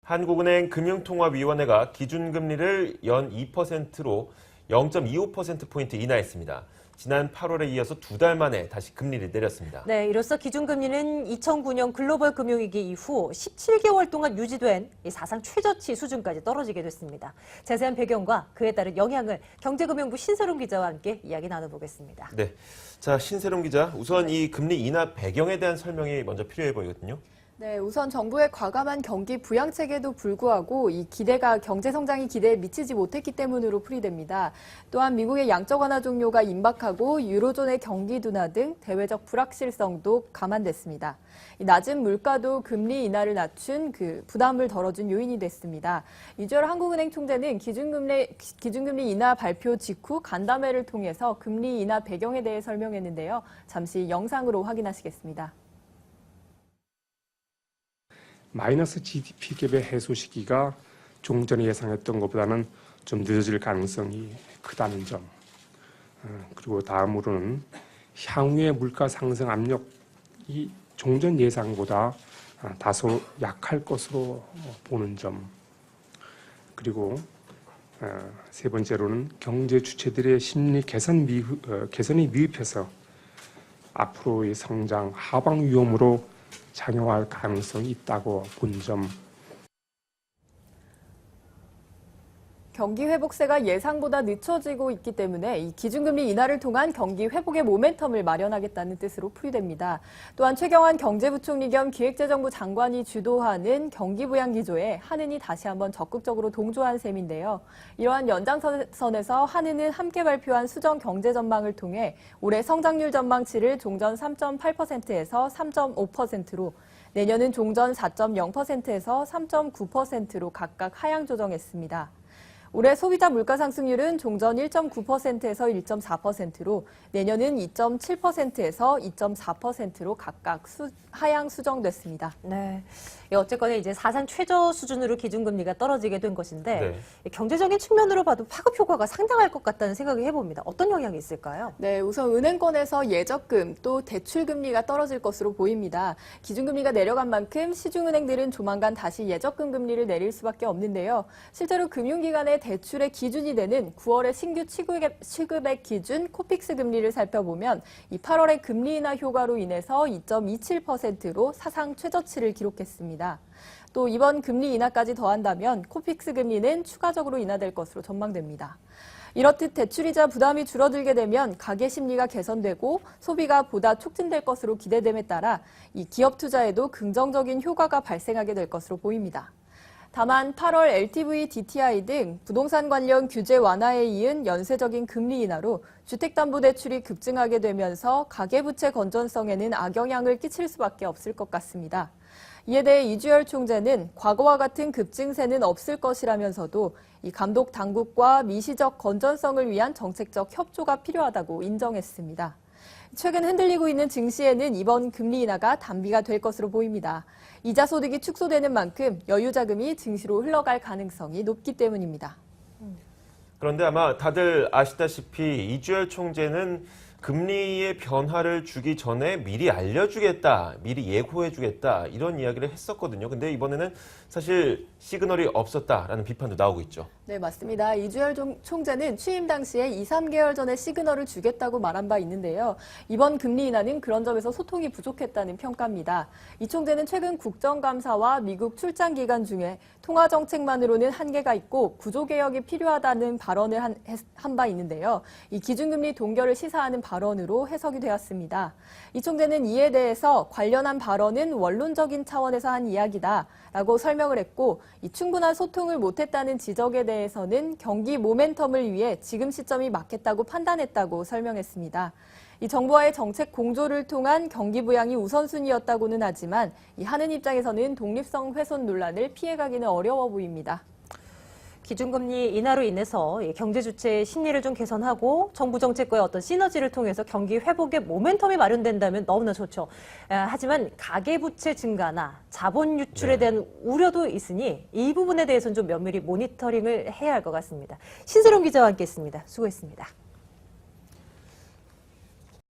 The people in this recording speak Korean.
한국은행 금융통화위원회가 기준금리를 연 2%로 0.25%포인트 인하했습니다. 지난 8월에 이어서 2달 만에 다시 금리를 내렸습니다. 네, 이로써 기준금리는 2009년 글로벌 금융위기 이후 17개월 동안 유지된 사상 최저치 수준까지 떨어지게 됐습니다. 자세한 배경과 그에 따른 영향을 경제금융부 신세롬 기자와 함께 이야기 나눠보겠습니다. 네, 자 신세롬 기자, 우선 이 금리 인하 배경에 대한 설명이 먼저 필요해 보이거든요. 네, 우선 정부의 과감한 경기 부양책에도 불구하고 이 기대가 경제 성장이 기대에 미치지 못했기 때문으로 풀이됩니다. 또한 미국의 양적 완화 종료가 임박하고 유로존의 경기 둔화 등 대외적 불확실성도 감안됐습니다. 낮은 물가도 금리 인하를 낮춘 부담을 덜어준 요인이 됐습니다. 이주열 한국은행 총재는 기준금리 인하 발표 직후 간담회를 통해서 금리 인하 배경에 대해 설명했는데요. 잠시 영상으로 확인하시겠습니다. 마이너스 GDP 갭의 해소 시기가 좀 전에 예상했던 것보다는 좀 늦어질 가능성이 크다는 점. 그리고 다음으로는 향후의 물가 상승 압력이 종전 예상보다 다소 약할 것으로 보는 점. 그리고 세 번째로는 경제 주체들의 심리 개선이 미흡해서 앞으로의 성장 하방 위험으로 작용할 가능성이 있다고 본 점. 경기 회복세가 예상보다 늦춰지고 있기 때문에 이 기준금리 인하를 통한 경기 회복의 모멘텀을 마련하겠다는 뜻으로 풀이됩니다. 또한 최경환 경제부총리 겸 기획재정부 장관이 주도하는 경기부양기조에 한은이 다시 한번 적극적으로 동조한 셈인데요. 이러한 연장선에서 한은은 함께 발표한 수정 경제 전망을 통해 올해 성장률 전망치를 종전 3.8%에서 3.5%로 내년은 종전 4.0%에서 3.9%로 각각 하향 조정했습니다. 올해 소비자 물가 상승률은 종전 1.9%에서 1.4%로 내년은 2.7%에서 2.4%로 각각 하향 수정됐습니다. 네, 어쨌거나 이제 사상 최저 수준으로 기준금리가 떨어지게 된 것인데 경제적인 측면으로 봐도 파급 효과가 상당할 것 같다는 생각을 해봅니다. 어떤 영향이 있을까요? 네, 우선 은행권에서 예적금 또 대출금리가 떨어질 것으로 보입니다. 기준금리가 내려간 만큼 시중은행들은 조만간 다시 예적금 금리를 내릴 수밖에 없는데요. 실제로 금융기관의 대출의 기준이 되는 9월의 신규 취급액 기준 코픽스 금리를 살펴보면 이 8월의 금리 인하 효과로 인해서 2.27%로 사상 최저치를 기록했습니다. 또 이번 금리 인하까지 더한다면 코픽스 금리는 추가적으로 인하될 것으로 전망됩니다. 이렇듯 대출이자 부담이 줄어들게 되면 가계 심리가 개선되고 소비가 보다 촉진될 것으로 기대됨에 따라 이 기업 투자에도 긍정적인 효과가 발생하게 될 것으로 보입니다. 다만 8월 LTV, DTI 등 부동산 관련 규제 완화에 이은 연쇄적인 금리 인하로 주택담보대출이 급증하게 되면서 가계부채 건전성에는 악영향을 끼칠 수밖에 없을 것 같습니다. 이에 대해 이주열 총재는 과거와 같은 급증세는 없을 것이라면서도 이 감독 당국과 미시적 건전성을 위한 정책적 협조가 필요하다고 인정했습니다. 최근 흔들리고 있는 증시에는 이번 금리 인하가 단비가 될 것으로 보입니다. 이자 소득이 축소되는 만큼 여유 자금이 증시로 흘러갈 가능성이 높기 때문입니다. 그런데 아마 다들 아시다시피 이주열 총재는 금리의 변화를 주기 전에 미리 알려주겠다, 미리 예고해주겠다 이런 이야기를 했었거든요. 근데 이번에는 사실 시그널이 없었다라는 비판도 나오고 있죠. 네, 맞습니다. 이주열 총재는 취임 당시에 2, 3개월 전에 시그널을 주겠다고 말한 바 있는데요. 이번 금리 인하는 그런 점에서 소통이 부족했다는 평가입니다. 이 총재는 최근 국정감사와 미국 출장 기간 중에 통화 정책만으로는 한계가 있고 구조개혁이 필요하다는 발언을 한 바 있는데요. 이 기준금리 동결을 시사하는 발언으로 해석이 되었습니다. 이 총재는 이에 대해서 관련한 발언은 원론적인 차원에서 한 이야기다라고 설명을 했고 이 충분한 소통을 못했다는 지적에 대해서는 경기 모멘텀을 위해 지금 시점이 맞겠다고 판단했다고 설명했습니다. 이 정부와의 정책 공조를 통한 경기 부양이 우선순위였다고는 하지만 이 하는 입장에서는 독립성 훼손 논란을 피해가기는 어려워 보입니다. 기준금리 인하로 인해서 경제 주체의 심리를 좀 개선하고 정부 정책과의 어떤 시너지를 통해서 경기 회복의 모멘텀이 마련된다면 너무나 좋죠. 하지만 가계부채 증가나 자본 유출에 대한 우려도 있으니 이 부분에 대해서는 좀 면밀히 모니터링을 해야 할 것 같습니다. 신세롬 기자와 함께했습니다. 수고했습니다.